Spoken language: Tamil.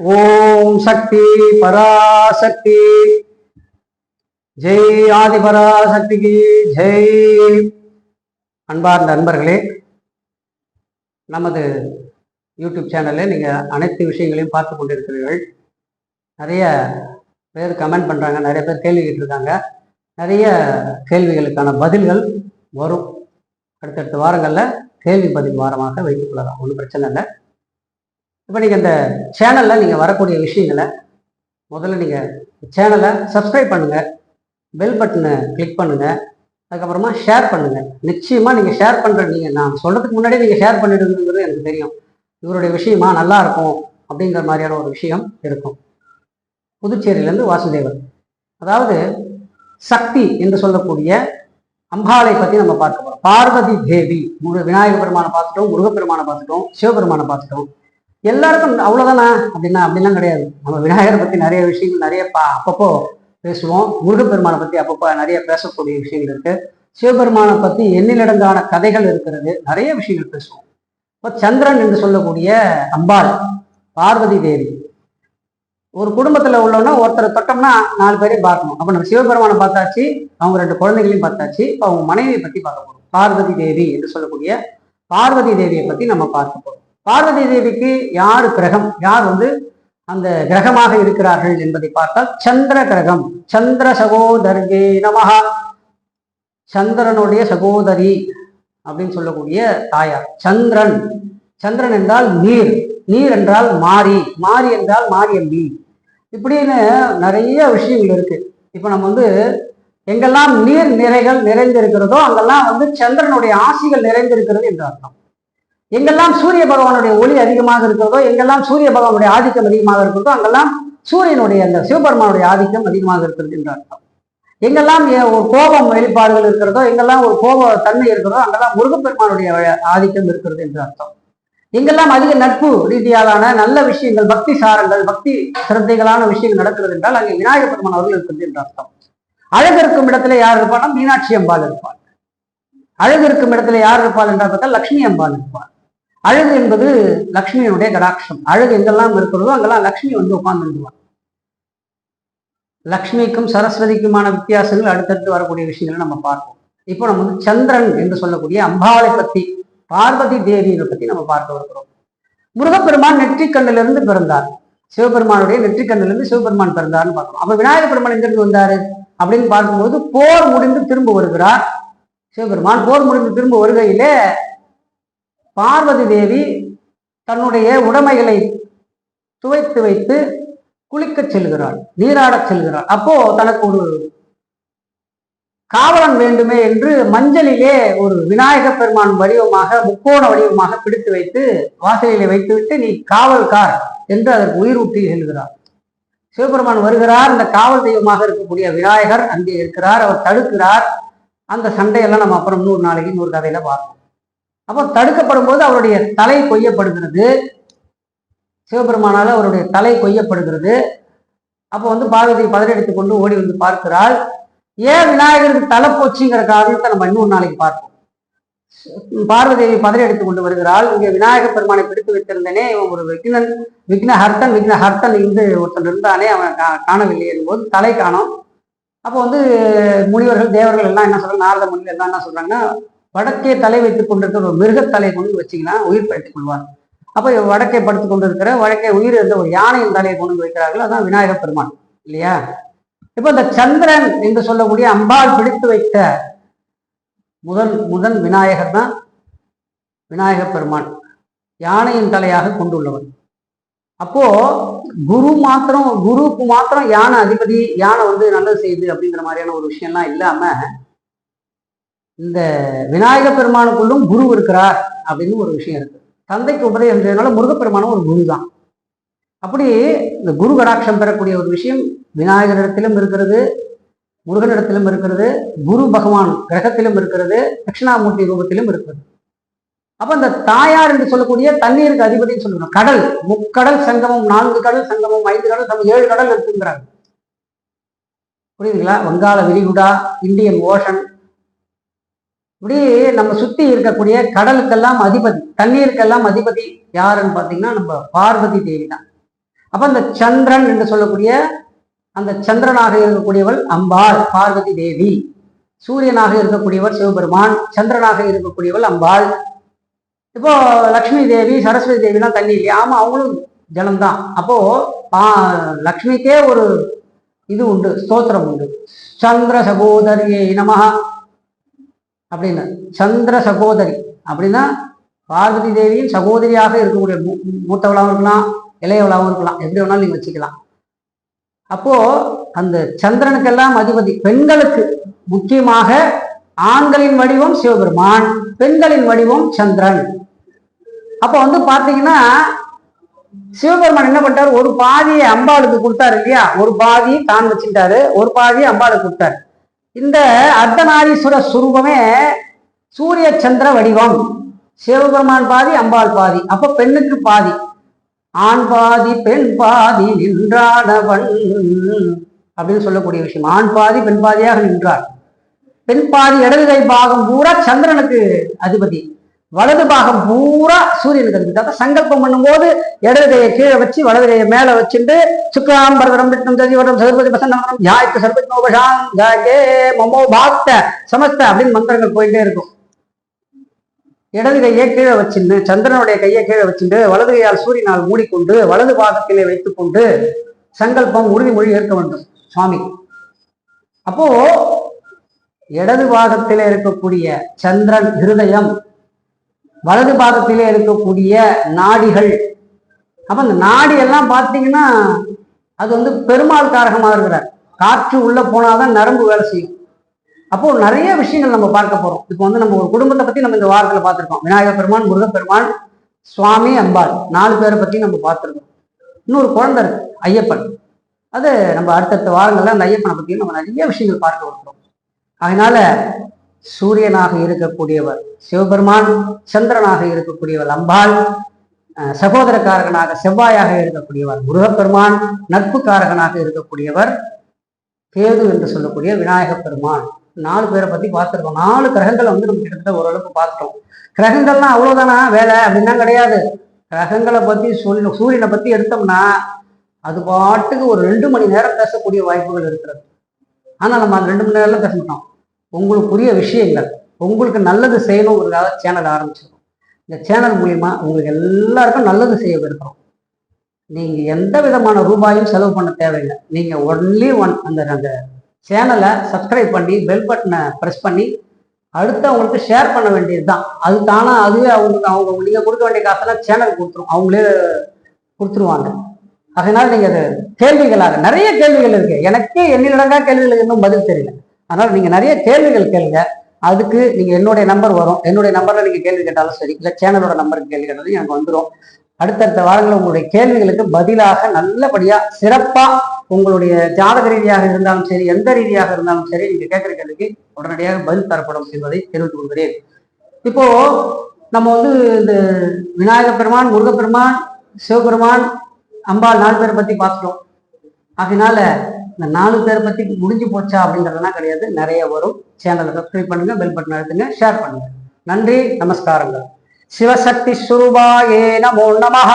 ஓம் சக்தி பராசக்தி ஜெய் ஆதி பராசக்திக்கு ஜெய். அன்பார்ந்த நண்பர்களே, நமது யூடியூப் சேனலில் நீங்கள் அனைத்து விஷயங்களையும் பார்த்து கொண்டிருக்கிறீர்கள். நிறைய பேர் கமெண்ட் பண்ணுறாங்க, நிறைய பேர் கேள்வி கேட்டிருக்காங்க. நிறைய கேள்விகளுக்கான பதில்கள் வரும். அடுத்தடுத்த வாரங்களில் கேள்வி பதில் வாரமாக வைத்துக் கொள்ளலாம், ஒன்றும் பிரச்சனை இல்லை. இப்போ நீங்கள் இந்த சேனலில் நீங்கள் வரக்கூடிய விஷயங்களை முதல்ல நீங்கள் சேனலை சப்ஸ்கிரைப் பண்ணுங்கள், பெல் பட்டனை கிளிக் பண்ணுங்கள், அதுக்கப்புறமா ஷேர் பண்ணுங்கள். நிச்சயமாக நீங்கள் ஷேர் பண்ணுற நான் சொல்கிறதுக்கு முன்னாடியே நீங்கள் ஷேர் பண்ணிடுங்கிறது எனக்கு தெரியும். இவருடைய விஷயமா நல்லா இருக்கும் அப்படிங்கிற மாதிரியான ஒரு விஷயம் இருக்கும். புதுச்சேரியிலேருந்து வாசுதேவன், அதாவது சக்தி என்று சொல்லக்கூடிய அம்பாளை பற்றி நம்ம பார்க்க போகிறோம். பார்வதி தேவி, விநாயக பெருமானை பார்த்துட்டோம், முருகப்பெருமானை பார்த்துட்டோம், சிவபெருமானை பார்த்துட்டோம். எல்லாருக்கும் அவ்வளோதானா அப்படிலாம் கிடையாது. நம்ம விநாயகரை பற்றி நிறைய விஷயங்கள் நிறைய அப்பப்போ பேசுவோம். முருகப்பெருமானை பற்றி அப்பப்போ நிறைய பேசக்கூடிய விஷயங்கள் இருக்கு. சிவபெருமானை பற்றி எண்ணிலடங்கான கதைகள் இருக்கிறது, நிறைய விஷயங்கள் பேசுவோம். இப்போ சந்திரன் என்று சொல்லக்கூடிய அம்பாள் பார்வதி தேவி, ஒரு குடும்பத்தில் உள்ளவனா ஒருத்தரை தொட்டோம்னா 4 பேரையும் பார்க்கணும். அப்போ நம்ம சிவபெருமானை பார்த்தாச்சு, அவங்க 2 குழந்தைகளையும் பார்த்தாச்சு. இப்போ அவங்க மனைவியை பற்றி பார்க்க போகிறோம். பார்வதி தேவி என்று சொல்லக்கூடிய பார்வதி தேவியை பற்றி நம்ம பார்க்க போகிறோம். பார்வதி தேவிக்கு யார் கிரகம், யார் அந்த கிரகமாக இருக்கிறார்கள் என்பதை பார்த்தால் சந்திர கிரகம். சந்திர சகோதரியே நமஹா, சந்திரனுடைய சகோதரி அப்படின்னு சொல்லக்கூடிய தாயார் சந்திரன். சந்திரன் என்றால் நீர், நீர் என்றால் மாரி, மாரி என்றால் மாரியம்பி. இப்படின்னு நிறைய விஷயங்கள் இருக்கு. இப்ப நம்ம எங்கெல்லாம் நீர் நிறைகள் நிறைந்திருக்கிறதோ அங்கெல்லாம் சந்திரனுடைய ஆசிகள் நிறைந்திருக்கிறது என்று அர்த்தம். எங்கெல்லாம் சூரிய பகவானுடைய ஒளி அதிகமாக இருக்கிறதோ, எங்கெல்லாம் சூரிய பகவானுடைய ஆதிக்கம் அதிகமாக இருக்கிறதோ அங்கெல்லாம் சூரியனுடைய அந்த சிவபெருமானுடைய ஆதிக்கம் அதிகமாக இருக்கிறது என்று அர்த்தம். எங்கெல்லாம் ஒரு கோபம் வெளிப்பாடுகள் இருக்கிறதோ, எங்கெல்லாம் ஒரு கோப தன்மை இருக்கிறதோ அங்கெல்லாம் முருகப்பெருமானுடைய ஆதிக்கம் இருக்கிறது என்று அர்த்தம். எங்கெல்லாம் அதிக நட்பு ரீதியாலான நல்ல விஷயங்கள், பக்தி சாரங்கள், பக்தி சிரத்தைகளான விஷயங்கள் நடக்கிறது என்றால் அங்கே விநாயக பெருமான் அவர்கள் இருக்கிறது என்று அர்த்தம். அழகு இருக்கும் இடத்துல யார் இருப்பான்னா மீனாட்சி அம்பாள் இருப்பாள். அழகு இருக்கும் இடத்துல யார் இருப்பாள் என்றால் பார்த்தா லட்சுமி அம்பாள் இருப்பாள். அழகு என்பது லக்ஷ்மியினுடைய கடாட்சம். அழகு எங்கெல்லாம் இருக்கிறதோ அங்கெல்லாம் லக்ஷ்மி உட்கார்ந்துருவாள். லக்ஷ்மிக்கும் சரஸ்வதிக்குமான வித்தியாசங்கள் அடுத்தடுத்து வரக்கூடிய விஷயங்களை நம்ம பார்ப்போம். இப்போ நம்ம சந்திரன் என்று சொல்லக்கூடிய அம்பாளை பத்தி, பார்வதி தேவியை பத்தி நம்ம பார்க்க வருகிறோம். முருகப்பெருமான் நெற்றிக்கண்ணிலிருந்து பிறந்தார். சிவபெருமானுடைய நெற்றிக்கண்ணிலிருந்து சிவபெருமான் பிறந்தார்னு பார்க்கணும். அப்ப விநாயகர் பெருமான் எங்கிருந்து வந்தாரு அப்படின்னு பார்க்கும்போது போர் முடிந்து திரும்ப வருகிறார் சிவபெருமான். போர் முடிந்து திரும்ப வருகையிலே பார்வதி தேவி தன்னுடைய உடைமைகளை துவைத்து வைத்து குளிக்க செல்கிறாள், நீராடச் செல்கிறாள். அப்போ தனக்கு ஒரு காவலன் வேண்டுமே என்று மஞ்சளிலே ஒரு விநாயக பெருமான் வடிவமாக, முக்கோண வடிவமாக பிடித்து வைத்து வாசலிலே வைத்துவிட்டு நீ காவல்கார் என்று அதற்கு உயிரூட்டி செல்கிறார். சிவபெருமான் வருகிறார். அந்த காவல் தெய்வமாக இருக்கக்கூடிய விநாயகர் அங்கே இருக்கிறார். அவர் தடுக்கிறார். அந்த சண்டையெல்லாம் நம்ம அப்புறம் 100 நாளைக்கு 100 கதையில பார்ப்போம். அப்போ தடுக்கப்படும் போது அவருடைய தலை கொய்யப்படுகிறது. சிவபெருமானால அவருடைய தலை கொய்யப்படுகிறது. அப்போ பார்வதி பதறடித்துக் கொண்டு ஓடி வந்து பார்க்கிறாள். ஏன் விநாயகருக்கு தலை போச்சுங்கிற காரணத்தை நம்ம இன்னொரு நாளைக்கு பார்ப்போம். பார்வதி பதறடித்துக் கொண்டு வருகிறாள். இங்கே விநாயக பெருமானை பிடித்து வைத்திருந்தனே, இவன் ஒரு விக்னஹர்த்தன் ஒருத்தன் இருந்தானே, அவன் காணவில்லை என்போது தலை காணோம். அப்போ முனிவர்கள் தேவர்கள் எல்லாம் என்ன சொல்றாங்க, நாரத முனிவர் எல்லாம் என்ன சொல்றாங்கன்னா, வடக்கே தலை வைத்துக் கொண்டிருக்கிற ஒரு மிருகத்தலை கொண்டு வச்சிங்கன்னா உயிர் படுத்திக் கொள்வார். அப்போ வடக்கே படுத்துக் கொண்டிருக்கிற, வடக்கே உயிர் இருந்த ஒரு யானையின் தலையை கொண்டு வைக்கிறார்கள். அதான் விநாயக பெருமான் இல்லையா? இப்போ இந்த சந்திரன் என்று சொல்லக்கூடிய அம்பாள் பிடித்து வைத்த முதல் விநாயகர் தான் விநாயக பெருமான், யானையின் தலையாக கொண்டுள்ளவன். அப்போ குருவுக்கு மாத்திரம் யானை அதிபதி, யானை நல்லது செய்யுது அப்படிங்கிற மாதிரியான ஒரு விஷயம்லாம் இல்லாம இந்த விநாயக பெருமானுக்குள்ளும் குரு இருக்கிறார் அப்படின்னு ஒரு விஷயம் இருக்கு. தந்தைக்கு உபதேசம் செய்யறதுனால முருகப்பெருமானும் ஒரு குரு தான். அப்படி இந்த குரு கடாட்சம் பெறக்கூடிய ஒரு விஷயம் விநாயகரிடத்திலும் இருக்கிறது, முருகனிடத்திலும் இருக்கிறது, குரு பகவான் கிரகத்திலும் இருக்கிறது, தட்சிணாமூர்த்தி ரூபத்திலும் இருக்கிறது. அப்ப இந்த தாயார் என்று சொல்லக்கூடிய தண்ணீருக்கு அதிபதினு சொல்லுறோம். கடல், முக்கடல் சங்கமம், 4 கடல் சங்கமம், 5 கடல் சங்கமம், 7 கடல் இருக்குங்கிறாங்க. புரியுதுங்களா? வங்காள விரிகுடா, இந்தியன் ஓஷன், இப்படி நம்ம சுத்தி இருக்கக்கூடிய கடலுக்கெல்லாம் அதிபதி, தண்ணீருக்கெல்லாம் அதிபதி யாருன்னு பார்த்தீங்கன்னா நம்ம பார்வதி தேவி தான். அப்ப அந்த சந்திரன் என்று சொல்லக்கூடிய அந்த சந்திரனாக இருக்கக்கூடியவள் அம்பாள் பார்வதி தேவி, சூரியனாக இருக்கக்கூடியவர் சிவபெருமான், சந்திரனாக இருக்கக்கூடியவள் அம்பாள். இப்போ லக்ஷ்மி தேவி சரஸ்வதி தேவிலாம் தண்ணி இல்லையா? ஆமா, அவங்களும் ஜலம்தான். அப்போ லக்ஷ்மிக்கே ஒரு இது உண்டு, ஸ்தோத்திரம் உண்டு. சந்திர சகோதரியை நமஹ அப்படின்னு. சந்திர சகோதரி அப்படின்னா பார்வதி தேவியின் சகோதரியாக இருக்கக்கூடிய மூத்தவளாகவும் இருக்கலாம், இளையவளாகவும் இருக்கலாம், எப்படி வேணாலும் நீங்க வச்சுக்கலாம். அப்போ அந்த சந்திரனுக்கெல்லாம் அதிபதி. பெண்களுக்கு முக்கியமாக ஆண்களின் வடிவம் சிவபெருமான், பெண்களின் வடிவம் சந்திரன். அப்போ பாத்தீங்கன்னா சிவபெருமான் என்ன பண்ணிட்டாரு, ஒரு பாதியை அம்பாளுக்கு கொடுத்தாரு இல்லையா? ஒரு பாதி தான் வச்சுட்டாரு, ஒரு பாதியை அம்பாளுக்கு கொடுத்தாரு. இந்த அர்த்தநாரீஸ்வர சுரூபமே சூரிய சந்திர வடிவம். சிவபெருமான் பாதி, அம்பாள் பாதி. அப்ப பெண்ணுக்கு பாதி, ஆண் பாதி பெண் பாதி நின்றானவன் அப்படின்னு சொல்லக்கூடிய விஷயம். ஆண் பாதி பெண் பாதியாக நின்றார். பெண் பாதி இடது கை பாகம் பூரா சந்திரனுக்கு அதிபதி, வலது பாகம் பூரா சூரியனுக்கு அதிபதி. அப்ப சங்கல்பம் பண்ணும்போது இடது கையை கீழே வச்சு வலது கையை மேல வச்சுட்டு சுக்லாம் பரதரம் விட்டம் சதிவரம் சதுர்பதி பசந்தம் ஜாய்க்கு சர்பத்னோபசான் ஜாயே மமோ பாக்த சமஸ்த அப்படின்னு மந்திரங்கள் போயிட்டே இருக்கும். இடது கையை கீழே வச்சுட்டு சந்திரனுடைய கையை கீழே வச்சுட்டு வலது கையால் சூரியனால் மூடிக்கொண்டு வலது பாகத்திலே வைத்துக் கொண்டு சங்கல்பம் உறுதிமொழி ஏற்க வேண்டும் சுவாமி. அப்போ இடது பாகத்திலே இருக்கக்கூடிய சந்திரன் ஹிருதயம், வலது பாகத்திலே இருக்கக்கூடிய நாடிகள். அப்ப அந்த நாடி எல்லாம் பார்த்தீங்கன்னா அது பெருமாள் காரகமாக இருக்கிறார். காற்று உள்ள போனாதான் நரம்பு வேலை செய்யும். அப்போ நிறைய விஷயங்கள் நம்ம பார்க்க போறோம். இப்போ நம்ம ஒரு குடும்பத்தை பத்தி நம்ம இந்த வாரத்துல பார்த்திருக்கோம். விநாயகர் பெருமான், முருகப்பெருமான், சுவாமி, அம்பாள், 4 பேரை பத்தி நம்ம பார்த்திருக்கோம். இன்னொரு குழந்தை இருக்கு, ஐயப்பன். அது நம்ம அடுத்தடுத்த வாரங்கள்ல அந்த ஐயப்பனை பத்தியும் நம்ம நிறைய விஷயங்கள் பார்க்க வருகிறோம். அதனால சூரியனாக இருக்கக்கூடியவர் சிவபெருமான், சந்திரனாக இருக்கக்கூடியவர் அம்பாள், சகோதரக்காரகனாக செவ்வாயாக இருக்கக்கூடியவர் முருகப்பெருமான், நட்புக்காரகனாக இருக்கக்கூடியவர் கேது என்று சொல்லக்கூடிய விநாயகப் பெருமான். 4 பேரை பத்தி பார்த்துருக்கோம். 4 கிரகங்களை நம்ம கிட்டத்தட்ட ஓரளவுக்கு பார்த்தோம். கிரகங்கள்லாம் அவ்வளவுதானா வேலை அப்படின்னா கிடையாது. கிரகங்களை பத்தி சூரியனை பத்தி எடுத்தோம்னா அது பாட்டுக்கு ஒரு 2 மணி நேரம் பேசக்கூடிய வாய்ப்புகள் இருக்கிறது. ஆனா நம்ம அந்த 2 மணி நேரம்லாம் பேச மாட்டோம். உங்களுக்குரிய விஷயங்கள், உங்களுக்கு நல்லது செய்யணுங்கிறதுக்காக சேனல் ஆரம்பிச்சிருக்கோம். இந்த சேனல் மூலியமா உங்களுக்கு எல்லாருக்கும் நல்லது செய்ய விரும்புகிறோம். நீங்க எந்த விதமான ரூபாயும் செலவு பண்ண தேவையில்லை. நீங்க ஒன்லி அந்த சேனலை சப்ஸ்கிரைப் பண்ணி பெல் பட்டனை ப்ரெஸ் பண்ணி அடுத்து அவங்களுக்கு ஷேர் பண்ண வேண்டியது தான். அது தானா அதுவே அவங்க நீங்க கொடுக்க வேண்டிய காசெல்லாம் சேனல் கொடுத்துரும், அவங்களே கொடுத்துருவாங்க. அதனால நீங்க அது கேள்விகளாக நிறைய கேள்விகள் இருக்கு. எனக்கே எண்ணிலடங்கா கேள்விகளுக்கு இன்னும் பதில் தெரியல. அதனால நீங்க நிறைய கேள்விகள் கேளுங்க. அதுக்கு நீங்க என்னுடைய நம்பர் வரும், என்னுடைய நம்பர்ல நீங்க கேள்வி கேட்டாலும் சரி, இல்லை சேனலோட நம்பருக்கு கேள்வி கேட்டாலும் எனக்கு வந்துடும். அடுத்தடுத்த வாரங்களில் உங்களுடைய கேள்விகளுக்கு பதிலாக நல்லபடியா சிறப்பா உங்களுடைய ஜாதக ரீதியாக இருந்தாலும் சரி, எந்த ரீதியாக இருந்தாலும் சரி, நீங்க கேட்கிற கேள்விக்கு உடனடியாக பதில் தரப்படும் என்பதை தெரிவித்துக் கொள்கிறேன். இப்போ நம்ம இந்த விநாயகப் பெருமான், முருகப்பெருமான், சிவபெருமான், அம்பாள் 4 பேரை பத்தி பார்த்துட்டோம். அதனால இந்த 4 பேரை பத்தி முடிஞ்சு போச்சா அப்படிங்கிறதுலாம் கிடையாது, நிறைய வரும். சேனலை சப்ஸ்கிரைப் பண்ணுங்க, பெல் பட்டன் அழுத்துங்க, ஷேர் பண்ணுங்க. நன்றி, நமஸ்காரங்கள். சிவசக்தி ஸ்வரூபாயே நமோ நமஹ.